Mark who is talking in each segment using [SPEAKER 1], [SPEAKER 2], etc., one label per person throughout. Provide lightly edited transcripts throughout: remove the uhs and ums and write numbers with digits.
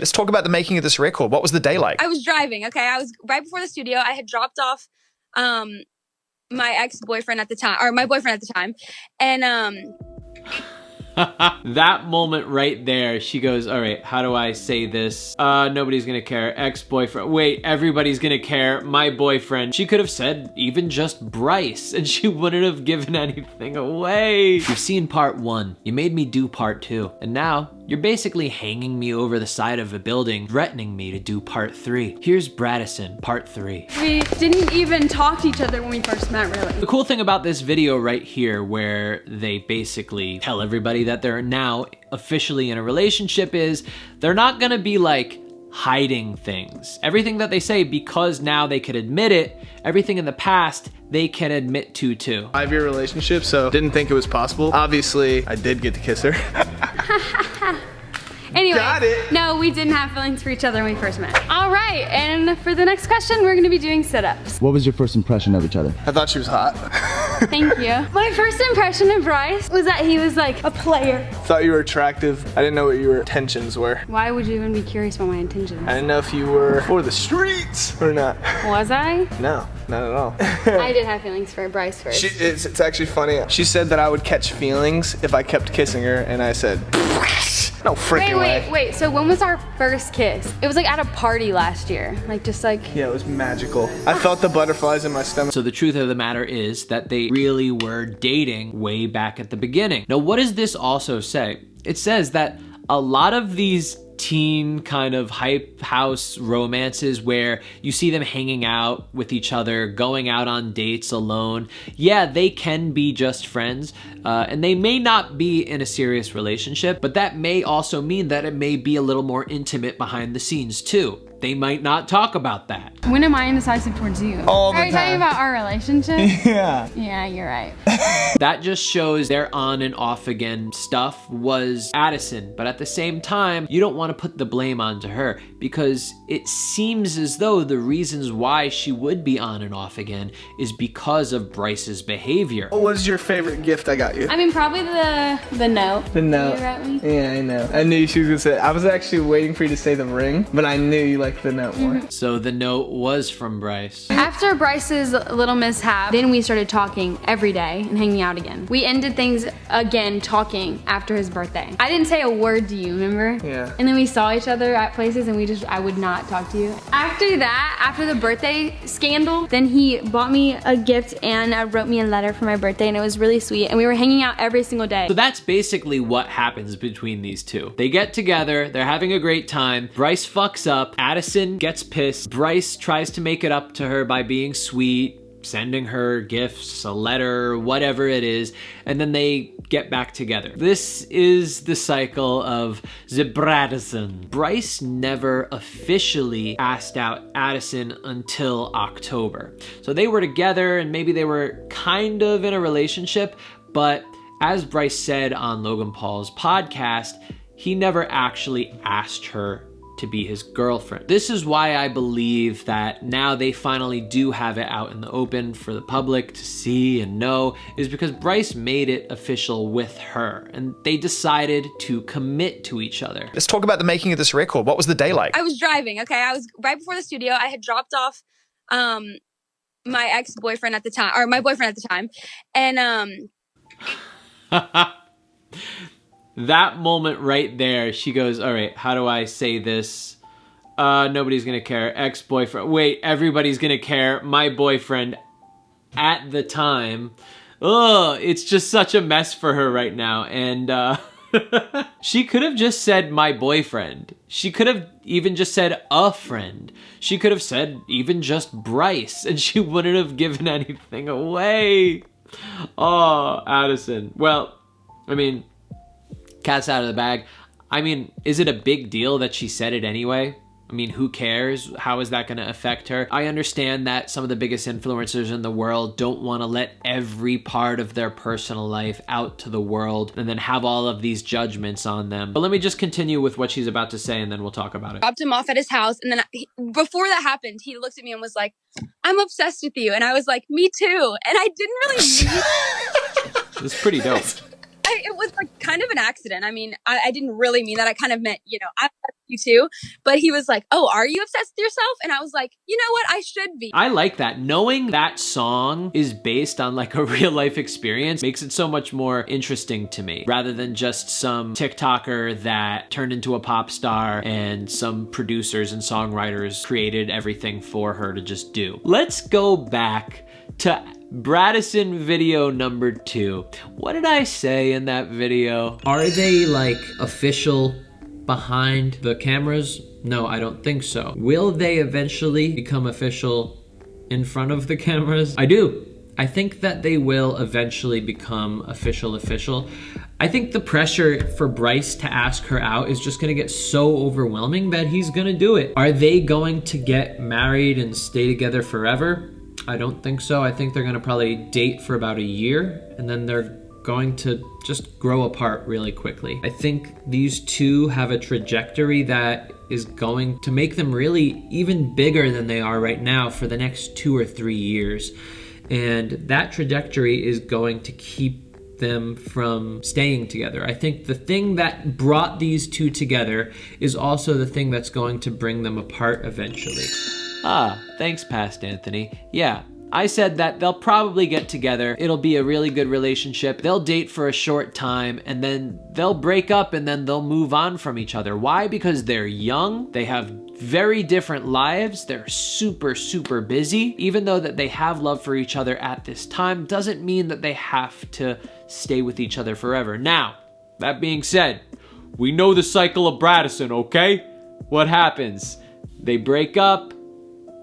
[SPEAKER 1] Let's talk about the making of this record. What was the day like?
[SPEAKER 2] I was driving, okay? I was right before the studio. I had dropped off my ex-boyfriend at the time, or my boyfriend at the time. And
[SPEAKER 3] that moment right there, she goes, all right, how do I say this? Nobody's gonna care. Ex-boyfriend. Wait, everybody's gonna care. My boyfriend. She could have said even just Bryce, and she wouldn't have given anything away. You've seen part 1. You made me do part 2. And now, you're basically hanging me over the side of a building, threatening me to do part 3. Here's BRYCE, part 3.
[SPEAKER 4] We didn't even talk to each other when we first met, really.
[SPEAKER 3] The cool thing about this video right here, where they basically tell everybody that they're now officially in a relationship, is they're not gonna be like hiding things. Everything that they say, because now they could admit it, everything in the past they can admit to too.
[SPEAKER 5] 5-year relationship, so didn't think it was possible. Obviously, I did get to kiss her.
[SPEAKER 4] Anyway,
[SPEAKER 5] Got it.
[SPEAKER 4] No, we didn't have feelings for each other when we first met. All right, and for the next question, we're gonna be doing sit-ups.
[SPEAKER 6] What was your first impression of each other?
[SPEAKER 5] I thought she was hot.
[SPEAKER 4] Thank you. My first impression of Bryce was that he was like a player.
[SPEAKER 5] Thought you were attractive. I didn't know what your intentions were.
[SPEAKER 4] Why would you even be curious about my intentions?
[SPEAKER 5] I didn't know if you were for the streets or not.
[SPEAKER 4] Was I?
[SPEAKER 5] No, not at all.
[SPEAKER 4] I did have feelings for Bryce first.
[SPEAKER 5] It's actually funny. She said that I would catch feelings if I kept kissing her, and I said, no freaking way.
[SPEAKER 4] Wait, so when was our first kiss? It was like at a party last year. Like just like...
[SPEAKER 5] Yeah, it was magical. I felt the butterflies in my stomach.
[SPEAKER 3] So the truth of the matter is that they really were dating way back at the beginning. Now, what does this also say? It says that a lot of these teen kind of hype house romances where you see them hanging out with each other, going out on dates alone, yeah, they can be just friends, and they may not be in a serious relationship, but that may also mean that it may be a little more intimate behind the scenes too. They might not talk about that.
[SPEAKER 4] When am I indecisive towards you?
[SPEAKER 5] All the
[SPEAKER 4] Are you talking
[SPEAKER 5] time.
[SPEAKER 4] about our relationship?
[SPEAKER 5] Yeah.
[SPEAKER 4] Yeah, you're right.
[SPEAKER 3] That just shows their on and off again stuff was Addison, but at the same time, you don't want to put the blame onto her because it seems as though the reasons why she would be on and off again is because of Bryce's behavior.
[SPEAKER 5] What was your favorite gift I got you?
[SPEAKER 4] I mean, probably the note.
[SPEAKER 5] The note.
[SPEAKER 4] You wrote me.
[SPEAKER 5] Yeah, I know. I knew she was gonna say it. I was actually waiting for you to say the ring, but I knew you liked the note more.
[SPEAKER 3] So the note was from Bryce.
[SPEAKER 4] After Bryce's little mishap, then we started talking every day and hanging out again. We ended things again talking after his birthday. I didn't say a word to you, remember?
[SPEAKER 5] Yeah.
[SPEAKER 4] And then we saw each other at places and I would not talk to you. After that, after the birthday scandal, then he bought me a gift and wrote me a letter for my birthday, and it was really sweet. And we were hanging out every single day.
[SPEAKER 3] So that's basically what happens between these two. They get together, they're having a great time, Bryce fucks up, Addison gets pissed, Bryce tries to make it up to her by being sweet, sending her gifts, a letter, whatever it is, and then they get back together. This is the cycle of the BRYCE. Bryce never officially asked out Addison until October. So they were together and maybe they were kind of in a relationship, but as Bryce said on Logan Paul's podcast, he never actually asked her to be his girlfriend. This is why I believe that now they finally do have it out in the open for the public to see and know, is because Bryce made it official with her and they decided to commit to each other.
[SPEAKER 1] Let's talk about the making of this record. What was the day like?
[SPEAKER 2] I was driving, okay? I was right before the studio. I had dropped off my ex-boyfriend at the time, or my boyfriend at the time. And
[SPEAKER 3] that moment right there, she goes, all right, how do I say this? Nobody's gonna care. Ex-boyfriend. Wait, everybody's gonna care. My boyfriend at the time. Ugh, it's just such a mess for her right now. And she could have just said my boyfriend. She could have even just said a friend. She could have said even just Bryce, and she wouldn't have given anything away. Oh, Addison. Well, I mean, cat's out of the bag. I mean, is it a big deal that she said it anyway? I mean, who cares? How is that going to affect her? I understand that some of the biggest influencers in the world don't want to let every part of their personal life out to the world and then have all of these judgments on them. But let me just continue with what she's about to say and then we'll talk about it.
[SPEAKER 2] dropped him off at his house. And then before that happened, he looked at me and was like, I'm obsessed with you. And I was like, me too. And I didn't really mean
[SPEAKER 3] It's pretty dope.
[SPEAKER 2] I it was like kind of an accident. I mean, I didn't really mean that. I kind of meant, you know, I'm obsessed with you too. But he was like, oh, are you obsessed with yourself? And I was like, you know what? I should be.
[SPEAKER 3] I like that. Knowing that song is based on like a real life experience makes it so much more interesting to me, rather than just some TikToker that turned into a pop star and some producers and songwriters created everything for her to just do. Let's go back to BRYCE video number 2. What did I say in that video? Are they like official behind the cameras? No, I don't think so. Will they eventually become official in front of the cameras? I do. I think that they will eventually become official. I think the pressure for BRYCE to ask her out is just gonna get so overwhelming that he's gonna do it. Are they going to get married and stay together forever? I don't think so. I think they're gonna probably date for about a year and then they're going to just grow apart really quickly. I think these two have a trajectory that is going to make them really even bigger than they are right now for the next 2 or 3 years. And that trajectory is going to keep them from staying together. I think the thing that brought these two together is also the thing that's going to bring them apart eventually. Ah, thanks, Past Anthony. Yeah, I said that they'll probably get together. It'll be a really good relationship. They'll date for a short time and then they'll break up and then they'll move on from each other. Why? Because they're young. They have very different lives. They're super busy. Even though that they have love for each other at this time, doesn't mean that they have to stay with each other forever. Now, that being said, we know the cycle of BRYCE, okay? What happens? They break up.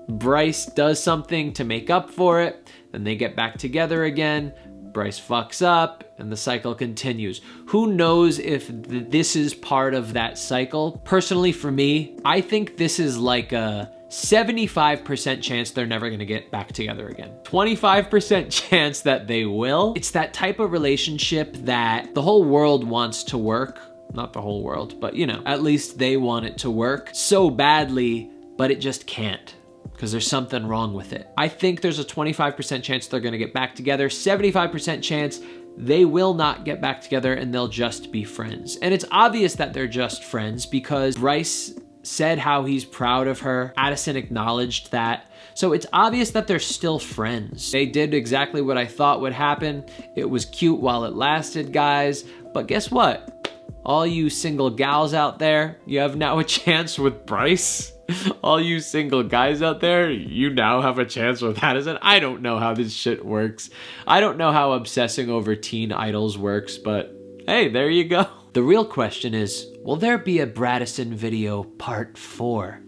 [SPEAKER 3] BRYCE does something to make up for it, then they get back together again, BRYCE fucks up, and the cycle continues. Who knows if this is part of that cycle? Personally, for me, I think this is like a 75% chance they're never gonna get back together again. 25% chance that they will. It's that type of relationship that the whole world wants to work. Not the whole world, but you know, at least they want it to work so badly, but it just can't, because there's something wrong with it. I think there's a 25% chance they're gonna get back together, 75% chance they will not get back together and they'll just be friends. And it's obvious that they're just friends because BRYCE said how he's proud of her. Addison acknowledged that. So it's obvious that they're still friends. They did exactly what I thought would happen. It was cute while it lasted, guys. But guess what? All you single gals out there, you have now a chance with BRYCE. All you single guys out there, you now have a chance with Addison. I don't know how this shit works. I don't know how obsessing over teen idols works, but hey, there you go. The real question is, will there be a BRYCE video part 4?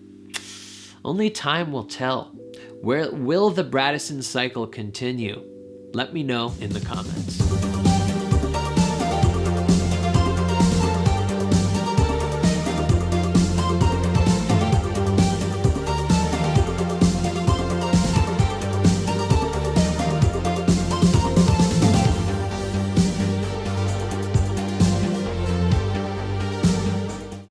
[SPEAKER 3] Only time will tell. Where will the BRYCE cycle continue? Let me know in the comments.